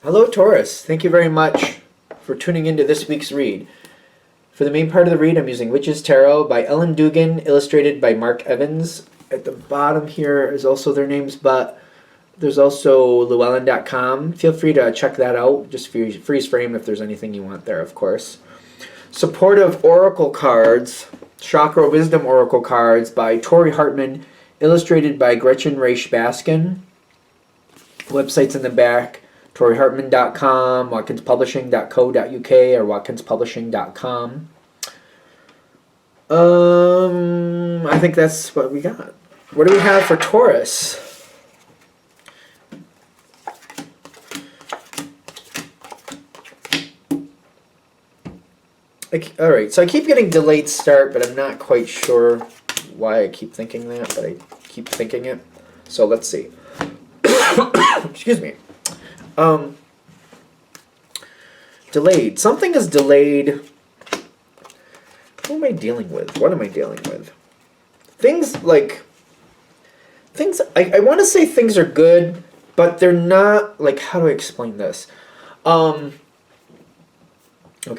Hello, Taurus. Thank you very much for tuning into this week's read. For the main part of the read, I'm using Witch's Tarot by Ellen Dugan, illustrated by Mark Evans. At the bottom here is also their names, but there's also llewellyn.com. Feel free to check that out. Just freeze frame if there's anything you want there, of course. Supportive Oracle cards, Chakra Wisdom Oracle cards by Tori Hartman, illustrated by Gretchen Raish Baskin. Websites in the back. ToriHartman.com, WatkinsPublishing.co.uk, or WatkinsPublishing.com. I think that's what we got. What do we have for Taurus? Alright, so I keep getting delayed start, but I'm not quite sure why I keep thinking that, but I keep thinking it. So let's see. Excuse me. Delayed. Something is delayed. Who am I dealing with? What am I dealing with? Things I want to say things are good, but they're not, like, how do I explain this? Okay,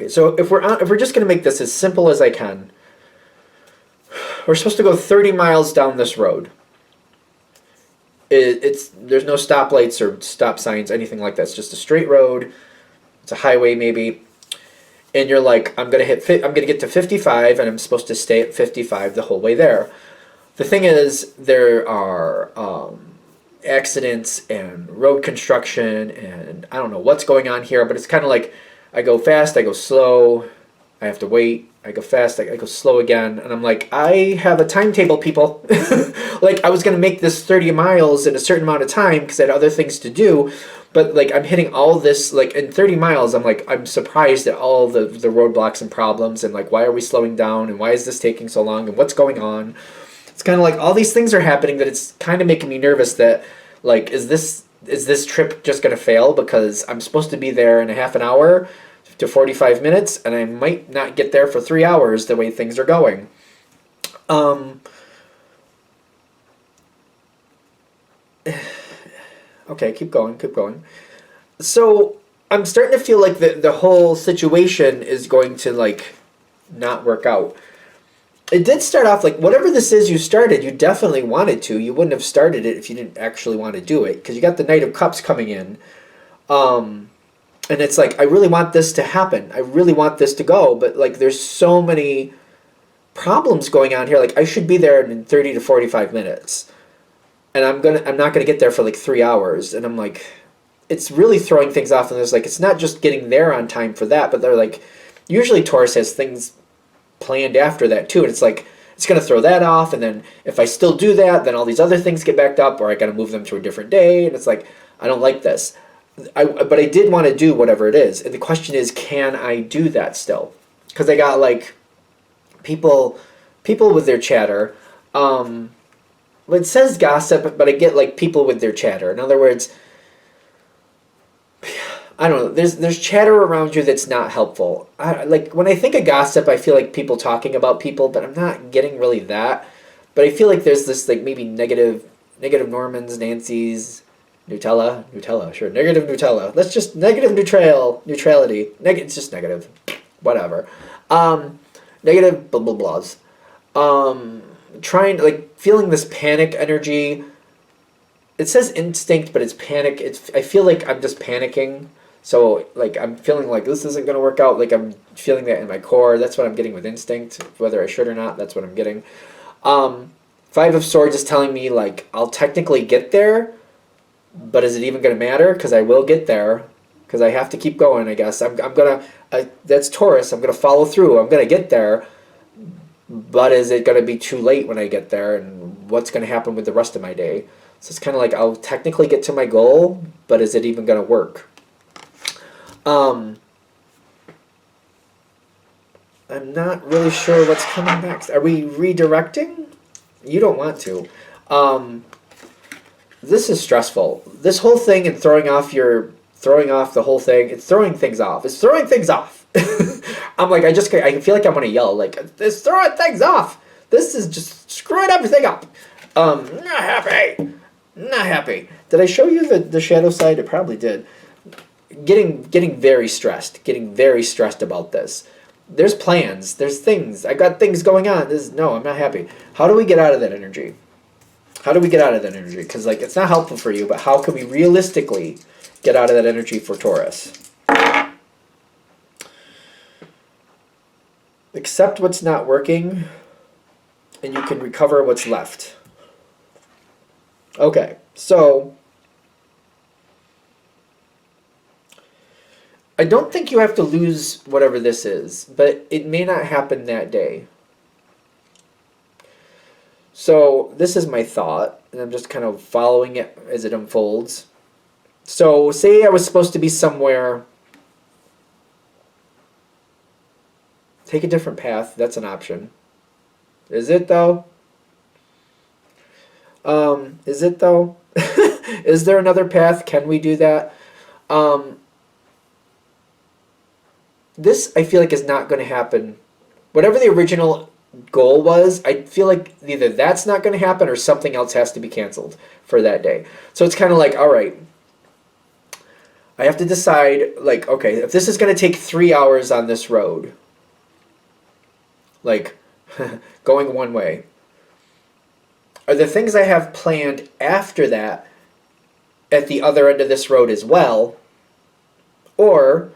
so if we're just going to make this as simple as I can, we're supposed to go 30 miles down this road. There's no stoplights or stop signs, anything like that. It's just a straight road. It's a highway maybe, and you're like, I'm gonna get to 55, and I'm supposed to stay at 55 the whole way there. The thing is, there are accidents and road construction, and I don't know what's going on here, but it's kind of like I go fast, I go slow, I have to wait. I go fast, I go slow again, and I'm like, I have a timetable, people. Like, I was going to make this 30 miles in a certain amount of time because I had other things to do, but, like, I'm hitting all this, like, in 30 miles, I'm like, I'm surprised at all the roadblocks and problems, and, like, why are we slowing down, and why is this taking so long, and what's going on? It's kind of like all these things are happening that it's kind of making me nervous that, like, is this trip just going to fail because I'm supposed to be there in a half an hour to 45 minutes, and I might not get there for 3 hours the way things are going. Okay, keep going. So I'm starting to feel like the whole situation is going to, like, not work out. It did start off like, whatever this is you started, you definitely wanted to. You wouldn't have started it if you didn't actually want to do it, because you got the Knight of Cups coming in. And it's like, I really want this to happen. I really want this to go. But, like, there's so many problems going on here. Like, I should be there in 30 to 45 minutes. And I'm not going to get there for, like, 3 hours. And I'm like, it's really throwing things off. And there's, like, it's not just getting there on time for that. But they're, like, usually Taurus has things planned after that, too. And it's, like, it's going to throw that off. And then if I still do that, then all these other things get backed up. Or I got to move them to a different day. And it's like, I don't like this. But I did want to do whatever it is. And the question is, can I do that still? Because I got, like, people with their chatter. Well, it says gossip, but I get, like, people with their chatter. In other words, I don't know. There's chatter around you that's not helpful. Like, when I think of gossip, I feel like people talking about people, but I'm not getting really that. But I feel like there's this, like, maybe negative Normans, Nancys, Nutella, sure. Negative Nutella. Let's just neutrality. It's just negative. Whatever. Negative blah blah blahs. Feeling this panic energy. It says instinct, but it's panic. I feel like I'm just panicking. So, like, I'm feeling like this isn't going to work out. Like, I'm feeling that in my core. That's what I'm getting with instinct. Whether I should or not, that's what I'm getting. 5 of Swords is telling me, like, I'll technically get there, but is it even going to matter? Because I will get there. Because I have to keep going, I guess. I'm going to... That's Taurus. I'm going to follow through. I'm going to get there. But is it going to be too late when I get there? And what's going to happen with the rest of my day? So it's kind of like, I'll technically get to my goal, but is it even going to work? I'm not really sure what's coming next. Are we redirecting? You don't want to. This is stressful. This whole thing and throwing off the whole thing, it's throwing things off. It's throwing things off. I'm like, I feel like I want to yell, like, it's throwing things off. This is just screwing everything up. Not happy. Did I show you the shadow side? It probably did. getting very stressed about this. There's plans, there's things. I got things going on. No, I'm not happy. How do we get out of that energy? How do we get out of that energy? Because like it's not helpful for you, but how can we realistically get out of that energy for Taurus? Accept what's not working, and you can recover what's left. Okay, so I don't think you have to lose whatever this is, but it may not happen that day. So this is my thought, and I'm just kind of following it as it unfolds. So say I was supposed to be somewhere. Take a different path. That's an option. Is it though? Is it though? Is there another path? Can we do that? This I feel like is not going to happen. Whatever the original goal was, I feel like either that's not going to happen or something else has to be canceled for that day. So it's kind of like, all right, I have to decide, like, okay, if this is going to take 3 hours on this road, like going one way, are the things I have planned after that at the other end of this road as well, or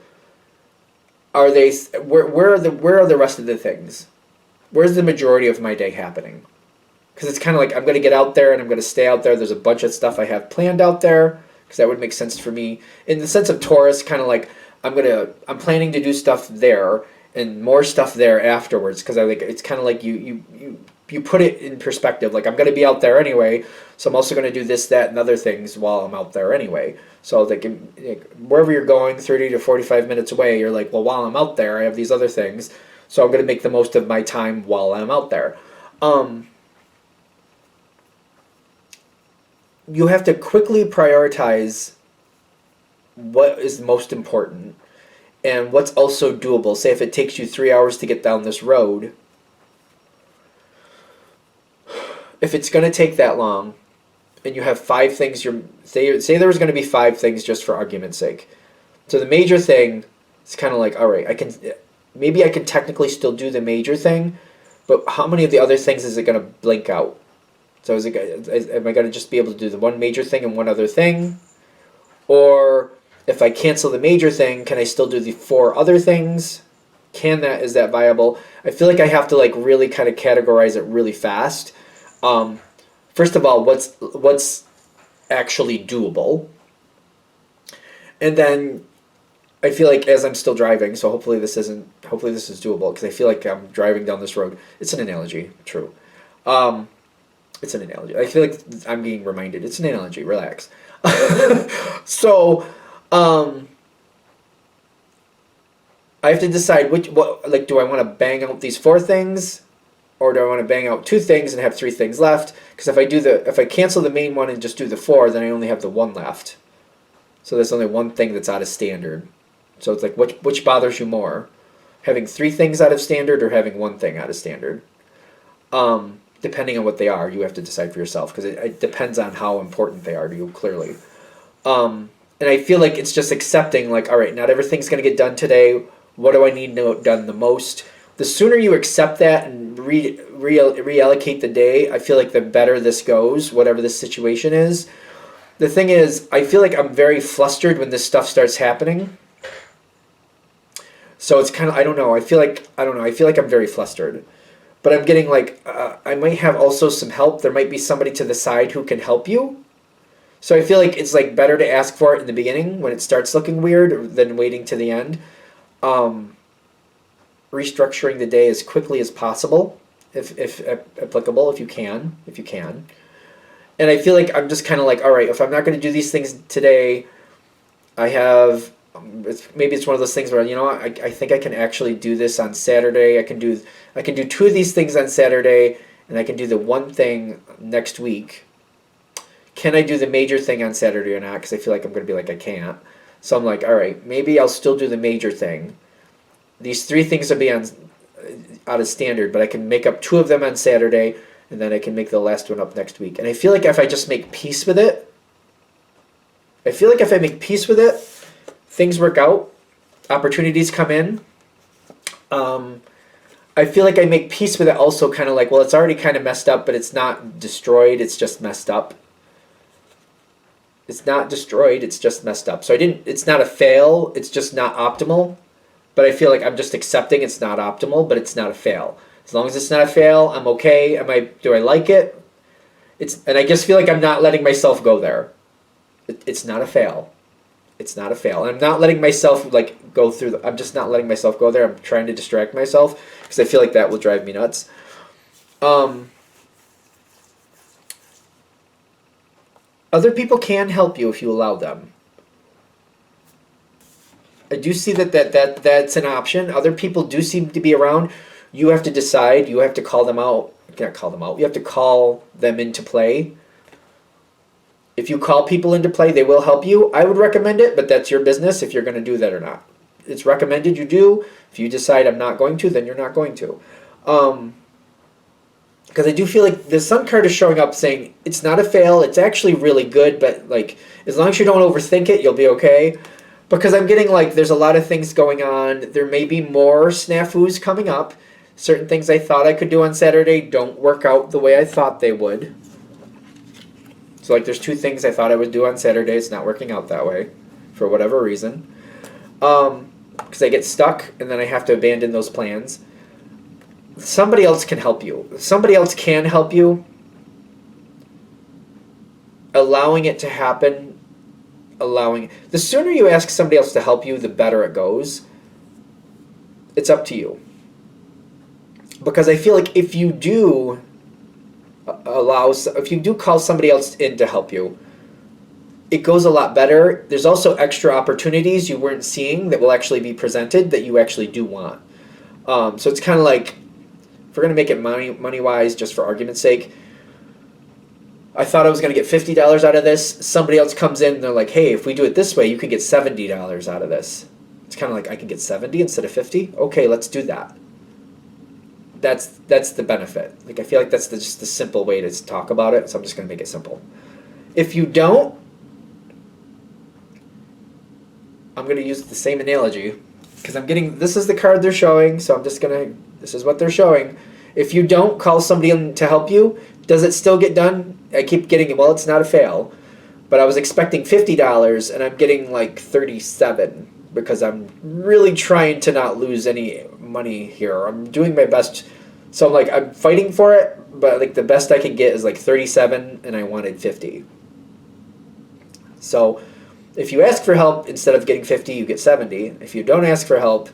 are they where are the rest of the things? Where's the majority of my day happening? Because it's kind of like I'm going to get out there and I'm going to stay out there. There's a bunch of stuff I have planned out there because that would make sense for me. In the sense of Taurus, kind of like I'm planning to do stuff there and more stuff there afterwards, because I like it's kind of like you put it in perspective. Like I'm going to be out there anyway, so I'm also going to do this, that, and other things while I'm out there anyway. So like wherever you're going, 30 to 45 minutes away, you're like, well, while I'm out there, I have these other things, so I'm going to make the most of my time while I'm out there. You have to quickly prioritize what is most important and what's also doable. Say if it takes you 3 hours to get down this road, if it's going to take that long, and you have 5 things, say there was going to be 5 things just for argument's sake. So the major thing is kind of like, all right, maybe I can technically still do the major thing, but how many of the other things is it going to blink out? So am I going to just be able to do the one major thing and one other thing? Or if I cancel the major thing, can I still do the 4 other things? Is that viable? I feel like I have to like really kind of categorize it really fast. First of all, what's actually doable? And then I feel like as I'm still driving, so hopefully this is doable, because I feel like I'm driving down this road. It's an analogy, true. It's an analogy. I feel like I'm being reminded. It's an analogy. Relax. So, I have to decide do I want to bang out these 4 things, or do I want to bang out 2 things and have 3 things left? Because if I cancel the main one and just do the 4, then I only have the 1 left. So there's only 1 thing that's out of standard. So it's like which bothers you more, having 3 things out of standard or having 1 thing out of standard? Depending on what they are, you have to decide for yourself, because it depends on how important they are to you, clearly. And I feel like it's just accepting, like, all right, not everything's going to get done today. What do I need done the most? The sooner you accept that and reallocate the day, I feel like the better this goes, whatever this situation is. The thing is, I feel like I'm very flustered when this stuff starts happening. So it's kind of, I feel like I'm very flustered. But I'm getting like, I might have also some help. There might be somebody to the side who can help you. So I feel like it's like better to ask for it in the beginning when it starts looking weird than waiting to the end. Restructuring the day as quickly as possible, if applicable, if you can. And I feel like I'm just kind of like, all right, if I'm not going to do these things today, I have, maybe it's one of those things where, I think I can actually do this on Saturday. I can do 2 of these things on Saturday, and I can do the 1 thing next week. Can I do the major thing on Saturday or not? Because I feel like I'm going to be like, I can't. So I'm like, all right, maybe I'll still do the major thing. These 3 things will be out of standard, but I can make up 2 of them on Saturday, and then I can make the last one up next week. And I feel like if I just make peace with it, things work out, opportunities come in. I feel like I make peace with it also, kind of like, well, it's already kind of messed up, but it's not destroyed, it's just messed up. It's not destroyed, it's just messed up. So it's not a fail, it's just not optimal. But I feel like I'm just accepting it's not optimal, but it's not a fail. As long as it's not a fail, I'm okay. Do I like it? And I just feel like I'm not letting myself go there. It's not a fail. It's not a fail. And I'm not letting myself like go through I'm just not letting myself go there. I'm trying to distract myself because I feel like that will drive me nuts. Other people can help you if you allow them. I do see that's an option. Other people do seem to be around. You have to decide. You have to call them out. You can't call them out. You have to call them into play. If you call people into play, they will help you. I would recommend it, but that's your business if you're going to do that or not. It's recommended you do. If you decide I'm not going to, then you're not going to. Because I do feel like the Sun card is showing up saying it's not a fail. It's actually really good, but like as long as you don't overthink it, you'll be okay. Because I'm getting like there's a lot of things going on. There may be more snafus coming up. Certain things I thought I could do on Saturday don't work out the way I thought they would. So like there's 2 things I thought I would do on Saturday. It's not working out that way for whatever reason. Because I get stuck and then I have to abandon those plans. Somebody else can help you. Somebody else can help you. Allowing it to happen. The sooner you ask somebody else to help you, the better it goes. It's up to you. Because I feel like if you do call somebody else in to help you, it goes a lot better. There's also extra opportunities you weren't seeing that will actually be presented that you actually do want. So it's kind of like, if we're going to make it money-wise, just for argument's sake, I thought I was going to get $50 out of this. Somebody else comes in and they're like, hey, if we do it this way, you could get $70 out of this. It's kind of like, I can get 70 instead of 50? Okay, let's do that. That's the benefit. Like I feel like that's just the simple way to talk about it, so I'm just going to make it simple. If you don't, I'm going to use the same analogy because this is the card they're showing, so this is what they're showing. If you don't call somebody in to help you, does it still get done? I keep getting, well, it's not a fail, but I was expecting $50 and I'm getting like 37 because I'm really trying to not lose any money here. I'm doing my best. So I'm like, I'm fighting for it, but like the best I can get is like 37 and I wanted 50. So if you ask for help, instead of getting 50, you get 70. If you don't ask for help,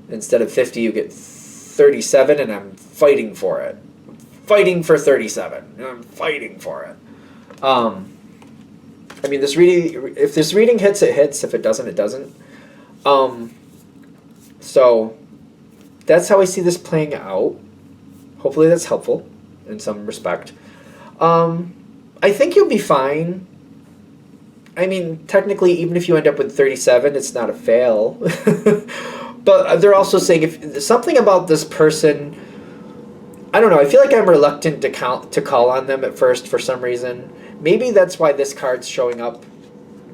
instead of 50, you get 37 and I'm fighting for it. I'm fighting for 37. I'm fighting for it. I mean, if this reading hits, it hits. If it doesn't, it doesn't. So that's how I see this playing out. Hopefully that's helpful in some respect. I think you'll be fine. I mean, technically, even if you end up with 37, it's not a fail. But they're also saying if something about this person, I don't know, I feel like I'm reluctant to call on them at first for some reason. Maybe that's why this card's showing up.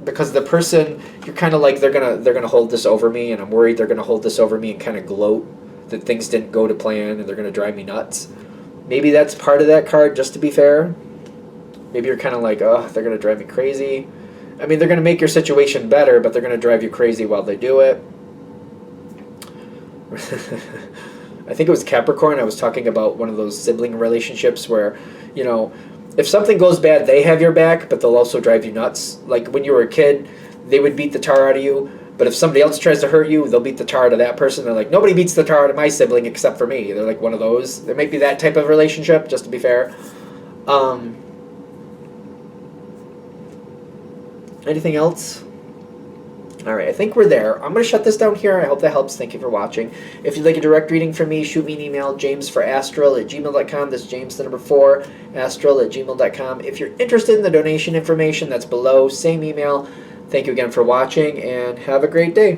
Because the person, you're kind of like, they're gonna hold this over me, and I'm worried they're gonna hold this over me and kind of gloat that things didn't go to plan and they're gonna drive me nuts. Maybe that's part of that card, just to be fair. Maybe you're kind of like, oh, they're gonna drive me crazy. I mean, they're gonna make your situation better, but they're gonna drive you crazy while they do it. I think it was Capricorn. I was talking about one of those sibling relationships where, you know, if something goes bad, they have your back, but they'll also drive you nuts. Like when you were a kid, they would beat the tar out of you, but if somebody else tries to hurt you, they'll beat the tar out of that person. They're like, nobody beats the tar out of my sibling except for me. They're like one of those. There might be that type of relationship, just to be fair. Anything else? Alright, I think we're there. I'm going to shut this down here. I hope that helps. Thank you for watching. If you'd like a direct reading from me, shoot me an email, jamesforastral@gmail.com. That's James, the number 4, astral@gmail.com. If you're interested in the donation information, that's below. Same email. Thank you again for watching, and have a great day.